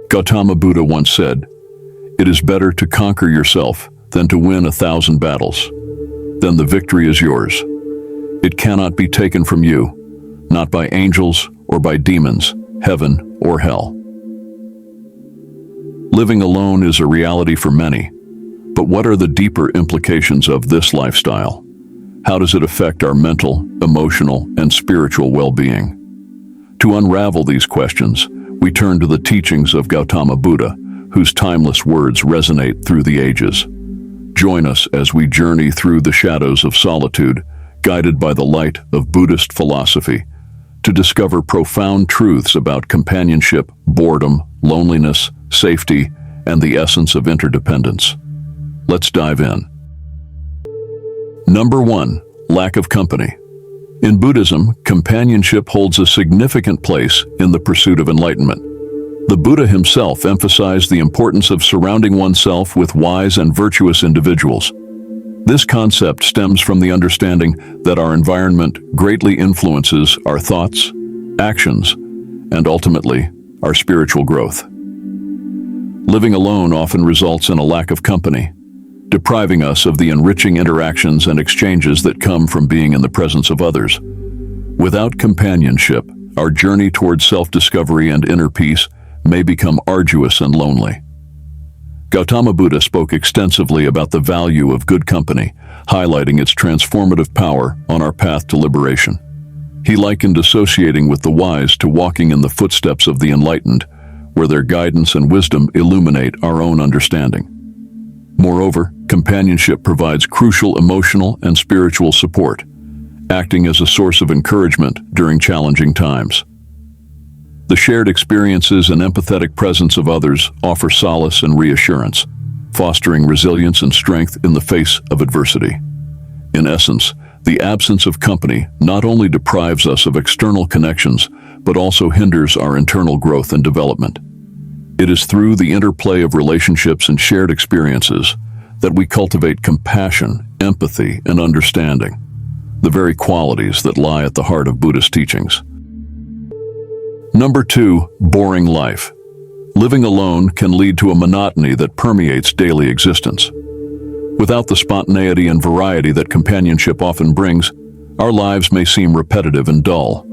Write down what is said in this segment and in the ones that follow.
Gautama Buddha once said, "It is better to conquer yourself than to win 1,000 battles. Then the victory is yours. It cannot be taken from you, not by angels or by demons, heaven or hell." Living alone is a reality for many, but what are the deeper implications of this lifestyle? How does it affect our mental, emotional, and spiritual well-being? To unravel these questions, we turn to the teachings of Gautama Buddha, whose timeless words resonate through the ages. Join us as we journey through the shadows of solitude, guided by the light of Buddhist philosophy, to discover profound truths about companionship, boredom, loneliness, safety, and the essence of interdependence. Let's dive in. Number 1. Lack of company. In Buddhism, companionship holds a significant place in the pursuit of enlightenment. The Buddha himself emphasized the importance of surrounding oneself with wise and virtuous individuals. This concept stems from the understanding that our environment greatly influences our thoughts, actions, and ultimately, our spiritual growth. Living alone often results in a lack of company, depriving us of the enriching interactions and exchanges that come from being in the presence of others. Without companionship, our journey towards self-discovery and inner peace may become arduous and lonely. Gautama Buddha spoke extensively about the value of good company, highlighting its transformative power on our path to liberation. He likened associating with the wise to walking in the footsteps of the enlightened, where their guidance and wisdom illuminate our own understanding. Moreover, companionship provides crucial emotional and spiritual support, acting as a source of encouragement during challenging times. The shared experiences and empathetic presence of others offer solace and reassurance, fostering resilience and strength in the face of adversity. In essence, the absence of company not only deprives us of external connections, but also hinders our internal growth and development. It is through the interplay of relationships and shared experiences that we cultivate compassion, empathy, and understanding, the very qualities that lie at the heart of Buddhist teachings. Number 2, boring life. Living alone can lead to a monotony that permeates daily existence. Without the spontaneity and variety that companionship often brings, our lives may seem repetitive and dull.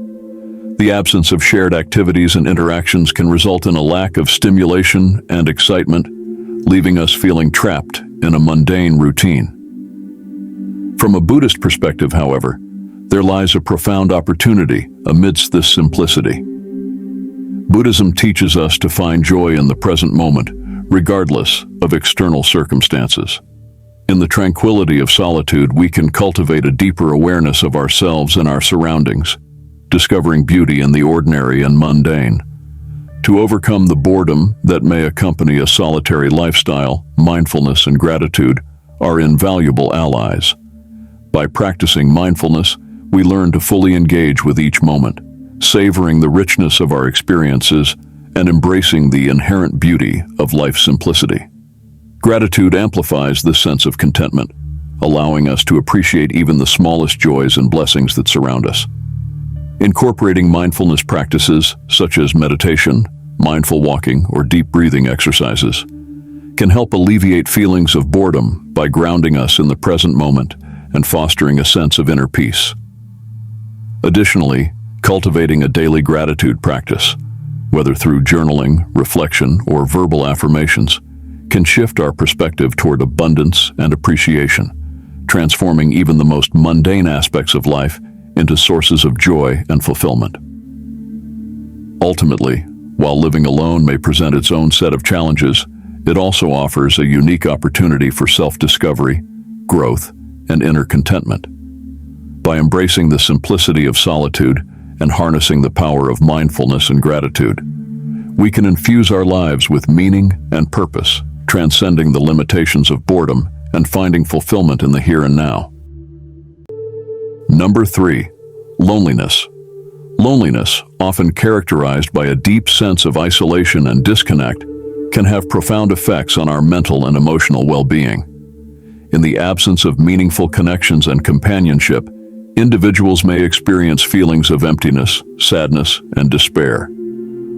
The absence of shared activities and interactions can result in a lack of stimulation and excitement, leaving us feeling trapped in a mundane routine. From a Buddhist perspective, however, there lies a profound opportunity amidst this simplicity. Buddhism teaches us to find joy in the present moment, regardless of external circumstances. In the tranquility of solitude, we can cultivate a deeper awareness of ourselves and our surroundings, discovering beauty in the ordinary and mundane. To overcome the boredom that may accompany a solitary lifestyle, mindfulness and gratitude are invaluable allies. By practicing mindfulness, we learn to fully engage with each moment, savoring the richness of our experiences and embracing the inherent beauty of life's simplicity. Gratitude amplifies this sense of contentment, allowing us to appreciate even the smallest joys and blessings that surround us. Incorporating mindfulness practices such as meditation, mindful walking, or deep breathing exercises can help alleviate feelings of boredom by grounding us in the present moment and fostering a sense of inner peace. Additionally, cultivating a daily gratitude practice, whether through journaling, reflection, or verbal affirmations, can shift our perspective toward abundance and appreciation, transforming even the most mundane aspects of life into sources of joy and fulfillment. Ultimately, while living alone may present its own set of challenges, it also offers a unique opportunity for self-discovery, growth, and inner contentment. By embracing the simplicity of solitude and harnessing the power of mindfulness and gratitude, we can infuse our lives with meaning and purpose, transcending the limitations of boredom and finding fulfillment in the here and now. Number 3, loneliness. Loneliness, often characterized by a deep sense of isolation and disconnect, can have profound effects on our mental and emotional well-being. In the absence of meaningful connections and companionship, individuals may experience feelings of emptiness, sadness, and despair.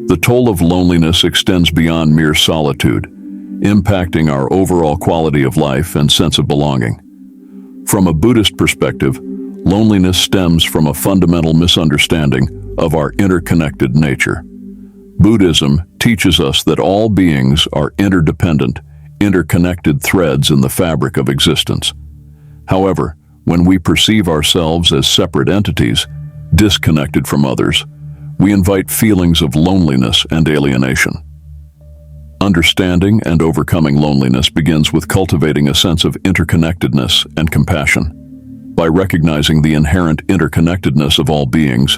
The toll of loneliness extends beyond mere solitude, impacting our overall quality of life and sense of belonging. From a Buddhist perspective, loneliness stems from a fundamental misunderstanding of our interconnected nature. Buddhism teaches us that all beings are interdependent, interconnected threads in the fabric of existence. However, when we perceive ourselves as separate entities, disconnected from others, we invite feelings of loneliness and alienation. Understanding and overcoming loneliness begins with cultivating a sense of interconnectedness and compassion. By recognizing the inherent interconnectedness of all beings,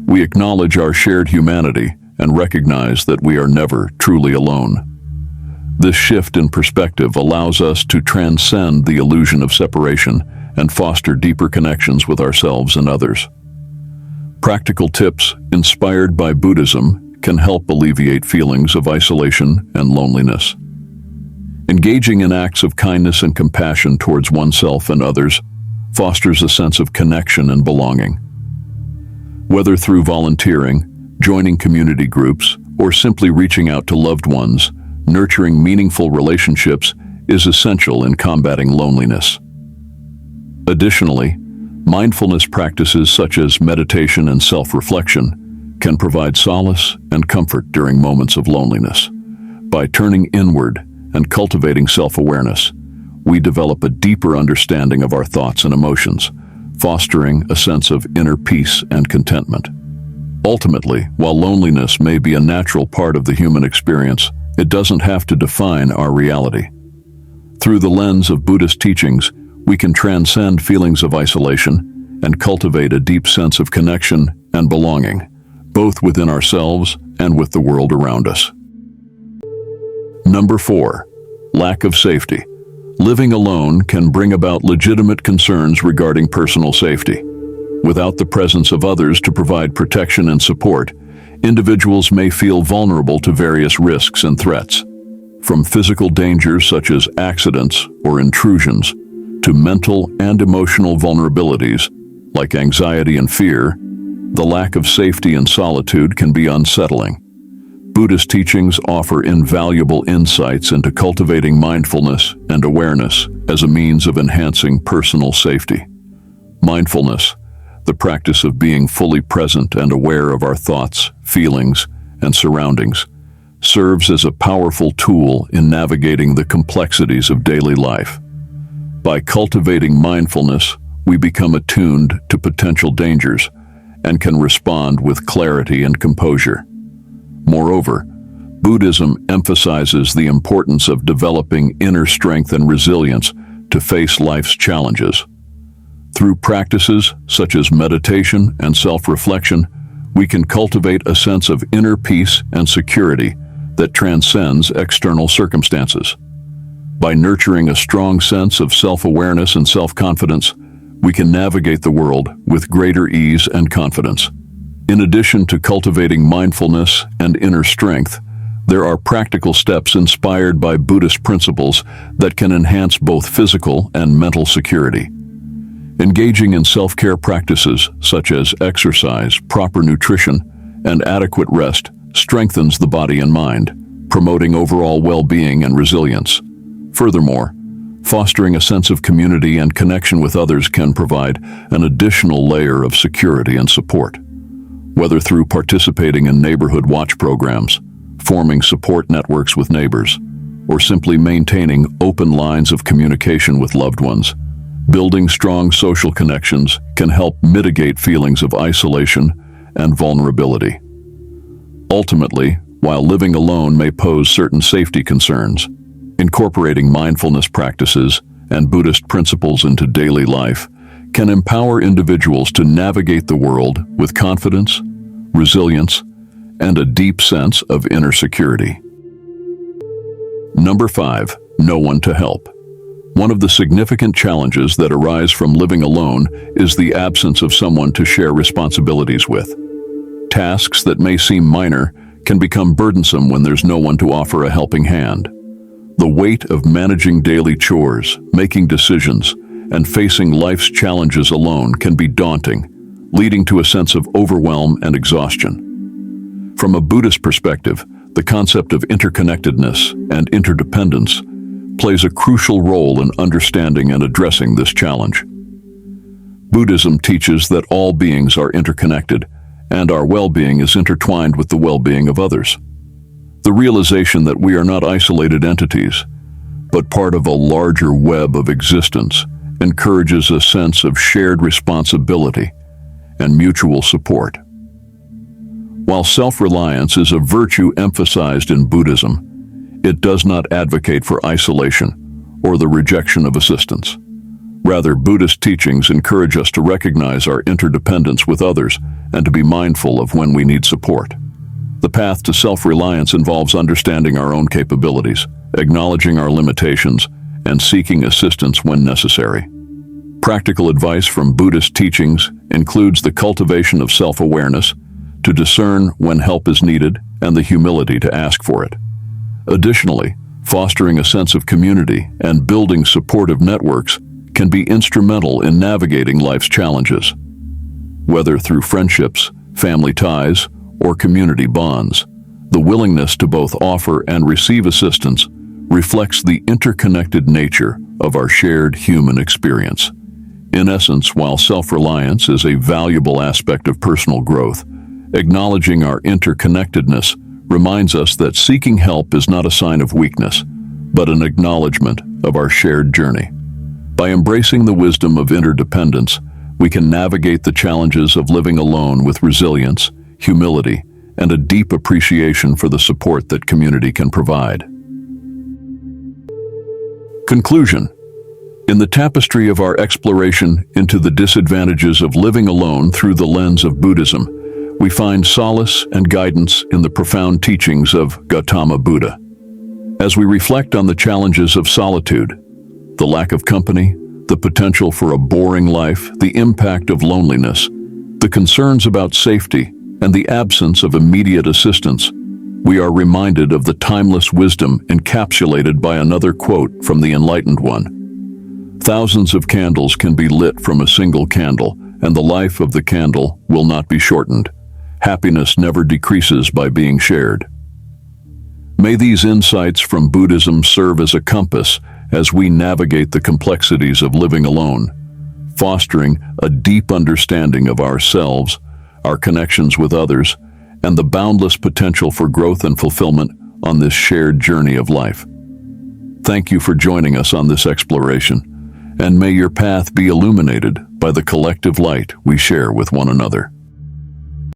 we acknowledge our shared humanity and recognize that we are never truly alone. This shift in perspective allows us to transcend the illusion of separation and foster deeper connections with ourselves and others. Practical tips inspired by Buddhism can help alleviate feelings of isolation and loneliness. Engaging in acts of kindness and compassion towards oneself and others fosters a sense of connection and belonging. Whether through volunteering, joining community groups, or simply reaching out to loved ones, nurturing meaningful relationships is essential in combating loneliness. Additionally, mindfulness practices such as meditation and self-reflection can provide solace and comfort during moments of loneliness. By turning inward and cultivating self-awareness, we develop a deeper understanding of our thoughts and emotions, fostering a sense of inner peace and contentment. Ultimately, while loneliness may be a natural part of the human experience, it doesn't have to define our reality. Through the lens of Buddhist teachings, we can transcend feelings of isolation and cultivate a deep sense of connection and belonging, both within ourselves and with the world around us. Number 4. Lack of safety. Living alone can bring about legitimate concerns regarding personal safety. Without the presence of others to provide protection and support, individuals may feel vulnerable to various risks and threats. From physical dangers such as accidents or intrusions, to mental and emotional vulnerabilities like anxiety and fear, the lack of safety and solitude can be unsettling. Buddhist teachings offer invaluable insights into cultivating mindfulness and awareness as a means of enhancing personal safety. Mindfulness, the practice of being fully present and aware of our thoughts, feelings, and surroundings, serves as a powerful tool in navigating the complexities of daily life. By cultivating mindfulness, we become attuned to potential dangers and can respond with clarity and composure. Moreover, Buddhism emphasizes the importance of developing inner strength and resilience to face life's challenges. Through practices such as meditation and self-reflection, we can cultivate a sense of inner peace and security that transcends external circumstances. By nurturing a strong sense of self-awareness and self-confidence, we can navigate the world with greater ease and confidence. In addition to cultivating mindfulness and inner strength, there are practical steps inspired by Buddhist principles that can enhance both physical and mental security. Engaging in self-care practices such as exercise, proper nutrition, and adequate rest strengthens the body and mind, promoting overall well-being and resilience. Furthermore, fostering a sense of community and connection with others can provide an additional layer of security and support. Whether through participating in neighborhood watch programs, forming support networks with neighbors, or simply maintaining open lines of communication with loved ones, building strong social connections can help mitigate feelings of isolation and vulnerability. Ultimately, while living alone may pose certain safety concerns, incorporating mindfulness practices and Buddhist principles into daily life can empower individuals to navigate the world with confidence, resilience, and a deep sense of inner security. Number 5. No one to help. One of the significant challenges that arise from living alone is the absence of someone to share responsibilities with. Tasks that may seem minor can become burdensome when there's no one to offer a helping hand. The weight of managing daily chores, making decisions, and facing life's challenges alone can be daunting, leading to a sense of overwhelm and exhaustion. From a Buddhist perspective, the concept of interconnectedness and interdependence plays a crucial role in understanding and addressing this challenge. Buddhism teaches that all beings are interconnected, and our well-being is intertwined with the well-being of others. The realization that we are not isolated entities, but part of a larger web of existence, encourages a sense of shared responsibility and mutual support. While self-reliance is a virtue emphasized in Buddhism, it does not advocate for isolation or the rejection of assistance. Rather, Buddhist teachings encourage us to recognize our interdependence with others and to be mindful of when we need support. The path to self-reliance involves understanding our own capabilities, acknowledging our limitations, and seeking assistance when necessary. Practical advice from Buddhist teachings includes the cultivation of self-awareness, to discern when help is needed, and the humility to ask for it. Additionally, fostering a sense of community and building supportive networks can be instrumental in navigating life's challenges. Whether through friendships, family ties, or community bonds, the willingness to both offer and receive assistance reflects the interconnected nature of our shared human experience. In essence, while self-reliance is a valuable aspect of personal growth, acknowledging our interconnectedness reminds us that seeking help is not a sign of weakness, but an acknowledgement of our shared journey. By embracing the wisdom of interdependence, we can navigate the challenges of living alone with resilience, humility, and a deep appreciation for the support that community can provide. Conclusion. In the tapestry of our exploration into the disadvantages of living alone through the lens of Buddhism, we find solace and guidance in the profound teachings of Gautama Buddha. As we reflect on the challenges of solitude, the lack of company, the potential for a boring life, the impact of loneliness, the concerns about safety, and the absence of immediate assistance, we are reminded of the timeless wisdom encapsulated by another quote from the Enlightened One. Thousands of candles can be lit from a single candle, and the life of the candle will not be shortened. Happiness never decreases by being shared. May these insights from Buddhism serve as a compass as we navigate the complexities of living alone, fostering a deep understanding of ourselves, our connections with others, and the boundless potential for growth and fulfillment on this shared journey of life. Thank you for joining us on this exploration, and may your path be illuminated by the collective light we share with one another.